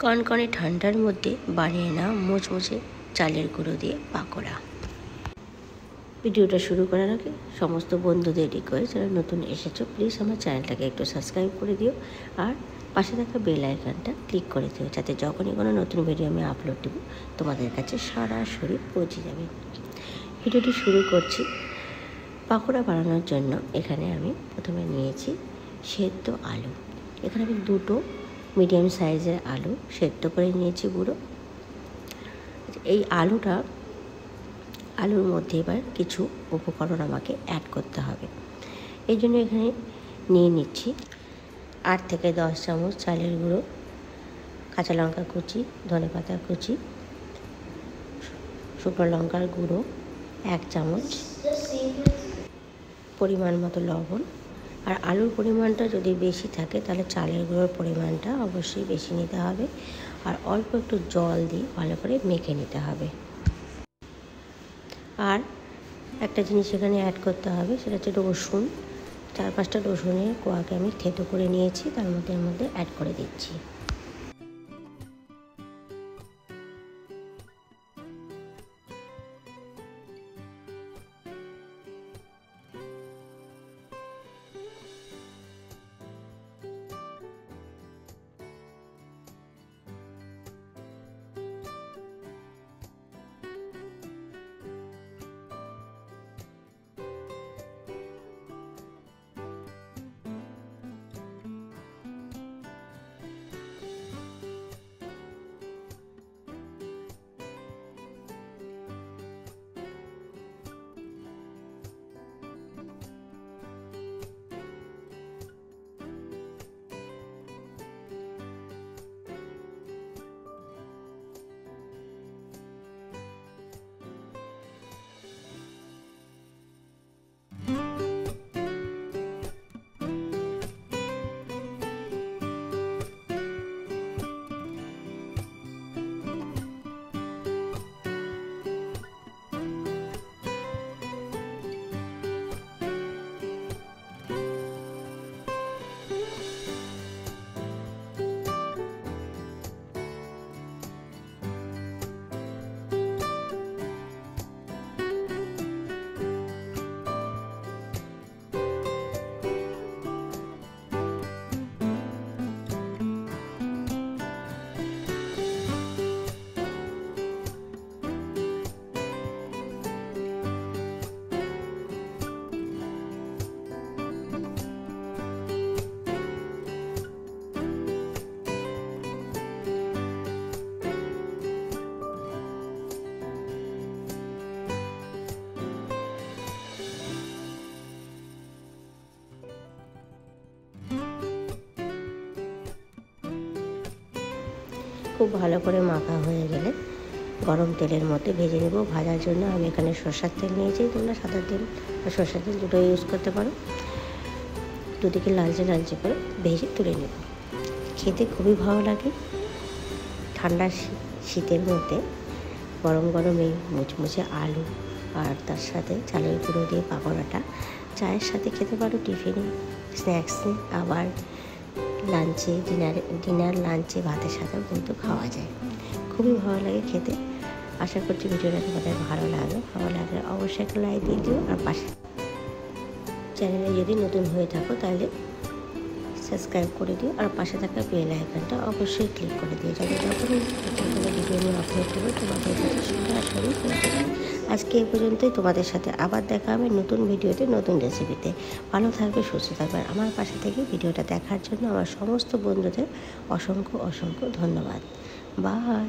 কনকনে ঠান্ডার মধ্যে বানিয়ে নাও মুচমুচে চালের গুঁড়ো দিয়ে পাকোড়া। ভিডিওটা শুরু করার আগে সমস্ত বন্ধুদের রিকোয়েস্ট, যারা নতুন এসেছো প্লিজ আমার চ্যানেলটাকে একটু সাবস্ক্রাইব করে দিও আর পাশে থাকা বেল আইকনটা ক্লিক করে দিও, যাতে যখনই কোনো নতুন ভিডিও আমি আপলোড দেবো তোমাদের কাছে সরাসরি পৌঁছে যাবে। ভিডিওটি শুরু করছি। পাকোড়া বানানোর জন্য এখানে আমি প্রথমে নিয়েছি সেদ্ধ আলু। এখানে আমি দুটো মিডিয়াম সাইজের আলু সেদ্ধ করে নিয়েছি গুঁড়ো। এই আলুর মধ্যে এবার কিছু উপকরণ আমাকে অ্যাড করতে হবে। এই জন্য এখানে নিয়ে নিচ্ছি 8 থেকে 10 চামচ চালের গুঁড়ো, কাঁচা লঙ্কা কুচি, ধনেপাতা কুচি, শুকনো লঙ্কার গুঁড়ো 1 চামচ, পরিমাণ মতো লবণ। আর আলুর পরিমাণটা যদি বেশি থাকে তাহলে চালের গুঁড়োর পরিমাণটা অবশ্যই বেশি নিতে হবে। আর অল্প একটু জল দিয়ে ভালো করে মেখে নিতে হবে। আর একটা জিনিস এখানে অ্যাড করতে হবে, সেটা হচ্ছে রসুন। 4-5টা রসুনের কোয়াকে আমি থেতো করে নিয়েছি, তার মধ্যে অ্যাড করে দিচ্ছি। খুব ভালো করে মাখা হয়ে গেলে গরম তেলের মধ্যে ভেজে নেব। ভাজার জন্য আমি এখানে সরষের তেল নিয়েছি, তোমরা সাদা তেল বা সরষের তেল দুটোই ইউজ করতে পারো। দুদিকে লালচে লালচে করে ভেজে তুলে নেব। খেতে খুবই ভালো লাগে। ঠান্ডা শীতের মধ্যে গরম গরম এই মুচমুচে আলু আর তার সাথে চালের গুঁড়ো দিয়ে পাকোড়াটা চায়ের সাথে খেতে পারো, টিফিনে, স্ন্যাক্সে, আবার লাঞ্চে, ডিনার লাঞ্চে ভাতের সাথেও কিন্তু খাওয়া যায়। খুবই ভালো লাগে খেতে। আশা করছি ভিডিওটা তোমাদের ভালো লাগলে অবশ্যই একটা লাইক দিয়ে দিও। আর পাশে চ্যানেলে যদি নতুন হয়ে থাকো তাহলে সাবস্ক্রাইব করে দিও আর পাশে থাকা বেল আইকনটা অবশ্যই ক্লিক করে দিও, যাতে যখনই কোনো ভিডিও নিয়ে আপলোড করবো তোমাদের কাছে সরাসরি পৌঁছে যাবে। আজকে এই পর্যন্তই। তোমাদের সাথে আবার দেখা হবে নতুন ভিডিওতে, নতুন রেসিপিতে। ভালো থাকবে, সুস্থ থাকবে। আমার পাশে থেকে ভিডিওটা দেখার জন্য আমার সমস্ত বন্ধুদের অসংখ্য ধন্যবাদ। বাই।